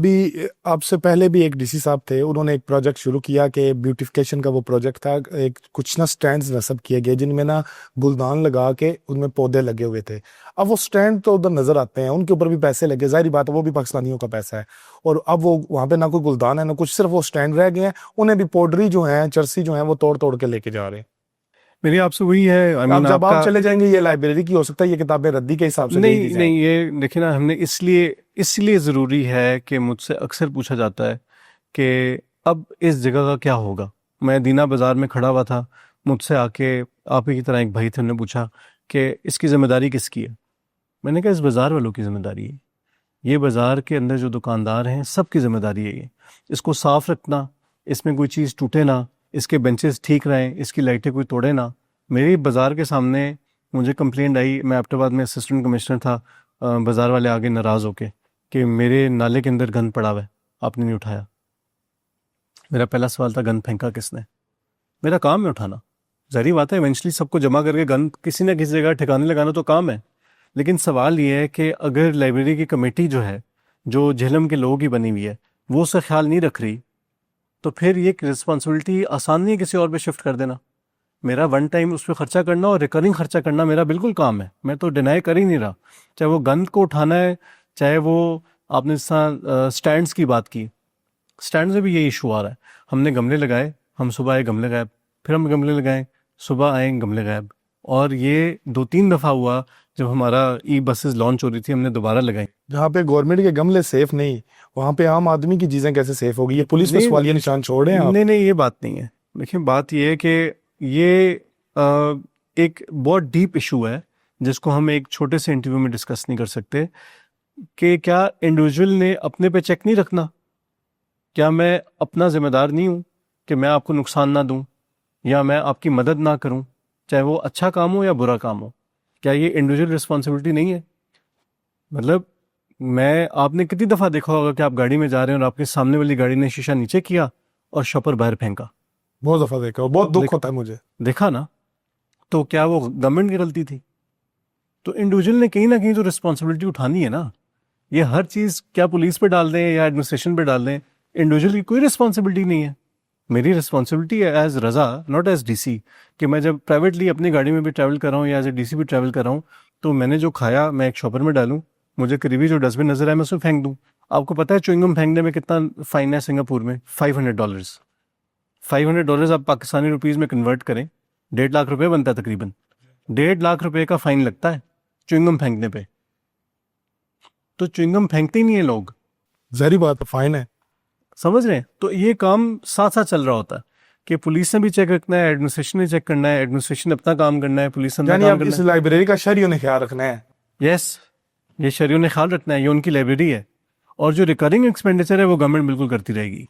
بھی آپ سے پہلے بھی ایک ڈی سی صاحب تھے، انہوں نے ایک پروجیکٹ شروع کیا کہ بیوٹیفیکیشن کا وہ پروجیکٹ تھا، ایک کچھ نا سٹینڈز نصب کیے گئے جن میں نا گلدان لگا کے ان میں پودے لگے ہوئے تھے. اب وہ سٹینڈ تو ادھر نظر آتے ہیں، ان کے اوپر بھی پیسے لگے، ظاہری بات ہے وہ بھی پاکستانیوں کا پیسہ ہے، اور اب وہ وہاں پہ نہ کوئی گلدان ہے نہ کچھ، صرف وہ سٹینڈ رہ گئے ہیں. انہیں بھی پوڈری جو ہیں، چرسی جو ہیں، وہ توڑ توڑ کے لے کے جا رہے ہیں. میری آپ سے وہی ہے، اب جب آپ چلے جائیں گے یہ لائبریری کی ہو سکتا ہے یہ کتابیں ردی کے حساب سے نہیں یہ دیکھیں نا، ہم نے اس لیے ضروری ہے کہ مجھ سے اکثر پوچھا جاتا ہے کہ اب اس جگہ کا کیا ہوگا. میں دینا بازار میں کھڑا ہوا تھا، مجھ سے آ کے آپ ہی کی طرح ایک بھائی تھے، انہوں نے پوچھا کہ اس کی ذمہ داری کس کی ہے. میں نے کہا اس بازار والوں کی ذمہ داری ہے، یہ بازار کے اندر جو دکاندار ہیں سب کی ذمہ داری ہے. یہ اس کو صاف رکھنا، اس میں کوئی چیز ٹوٹے نہ، اس کے بینچز ٹھیک رہیں، اس کی لائٹیں کوئی توڑے نہ. میری بازار کے سامنے مجھے کمپلینٹ آئی، میں ایبٹ آباد میں اسسٹنٹ کمشنر تھا، بازار والے آگے ناراض ہو کے کہ میرے نالے کے اندر گند پڑا ہوا ہے، آپ نے نہیں اٹھایا. میرا پہلا سوال تھا گند پھینکا کس نے؟ میرا کام ہے اٹھانا. ظاہری بات ہے ایونچولی سب کو جمع کر کے گند کسی نہ کسی جگہ ٹھکانے لگانا تو کام ہے، لیکن سوال یہ ہے کہ اگر لائبریری کی کمیٹی جو ہے، جو جہلم کے لوگوں کی بنی ہوئی ہے، وہ اس کا خیال نہیں رکھ رہی، تو پھر یہ رسپانسبلٹی آسان نہیں ہے کسی اور پہ شفٹ کر دینا. میرا ون ٹائم اس پہ خرچہ کرنا اور ریکرنگ خرچہ کرنا میرا بالکل کام ہے، میں تو ڈینائی کر ہی نہیں رہا. چاہے وہ گند کو اٹھانا ہے، چاہے وہ آپ نے سٹینڈز کی بات کی، سٹینڈ سے بھی یہ ایشو آ رہا ہے. ہم نے گملے لگائے، ہم صبح آئے گملے غائب، پھر ہم گملے لگائے، صبح آئے گملے غائب. اور یہ 2-3 دفعہ ہوا جب ہمارا ای بسز لانچ ہو رہی تھی، ہم نے دوبارہ لگائی. جہاں پہ گورنمنٹ کے گملے سیف نہیں، وہاں پہ عام آدمی کی چیزیں کیسے سیف ہوگی؟ یہ پولیس پہ سوالیہ نشان چھوڑ رہے ہیں آپ. نہیں یہ بات نہیں ہے. دیکھیں بات یہ ہے کہ یہ ایک بہت ڈیپ ایشو ہے جس کو ہم ایک چھوٹے سے انٹرویو میں ڈسکس نہیں کر سکتے. کہ کیا انڈیویجول نے اپنے پہ چیک نہیں رکھنا؟ کیا میں اپنا ذمہ دار نہیں ہوں کہ میں آپ کو نقصان نہ دوں یا میں آپ کی مدد نہ کروں، چاہے وہ اچھا کام ہو یا برا کام ہو؟ کیا یہ انڈیویجول رسپانسبلٹی نہیں ہے؟ مطلب آپ نے کتنی دفعہ دیکھا ہوگا کہ آپ گاڑی میں جا رہے ہیں اور آپ کے سامنے والی گاڑی نے شیشہ نیچے کیا اور شاپر باہر پھینکا. بہت دفعہ دیکھا، بہت دکھ ہوتا ہے مجھے. دیکھا نا؟ تو کیا وہ گورنمنٹ کی غلطی تھی؟ تو انڈیویجول نے کہیں نہ کہیں تو رسپانسبلٹی اٹھانی ہے نا. یہ ہر چیز کیا پولیس پہ ڈال دیں یا ایڈمنسٹریشن پہ ڈال دیں، انڈیویجول کی کوئی رسپانسبلٹی نہیں ہے. میری رسپانسبلٹی ہے as Raza, not as D C, کہ میں جب پرائیویٹلی اپنی گاڑی میں بھی ٹریول کر رہا ہوں یا ایز اے ڈی سی بھی ٹریول کر رہا ہوں تو میں نے جو کھایا میں ایک شاپر میں ڈالوں، مجھے قریبی جو ڈسٹ بن نظر آئے میں اس میں پھینک دوں. آپ کو پتہ ہے چوئنگم پھینکنے میں کتنا فائن ہے سنگاپور میں؟ $500. $500 آپ پاکستانی روپیز میں کنورٹ کریں، 1.5 لاکھ روپے بنتا ہے تقریباً. 1.5 لاکھ روپے کا فائن لگتا ہے چوئنگم پھینکنے پہ. تو چوئنگم پھینکتے ہی نہیں ہیں لوگ. ظاہری بات فائن ہے، سمجھ رہے ہیں؟ تو یہ کام ساتھ ساتھ چل رہا ہوتا ہے کہ پولیس نے بھی چیک رکھنا ہے، ایڈمنسٹریشن نے چیک کرنا ہے، ایڈمنسٹریشن اپنا کام کرنا ہے، پولیس نے یعنی کام اب کرنا اس ہے. لائبریری کا شہریوں نے خیال رکھنا ہے. یس، یہ شہریوں نے خیال رکھنا ہے، یہ ان کی لائبریری ہے، اور جو ریکرنگ ایکسپینڈیچر ہے وہ گورنمنٹ بالکل کرتی رہے گی.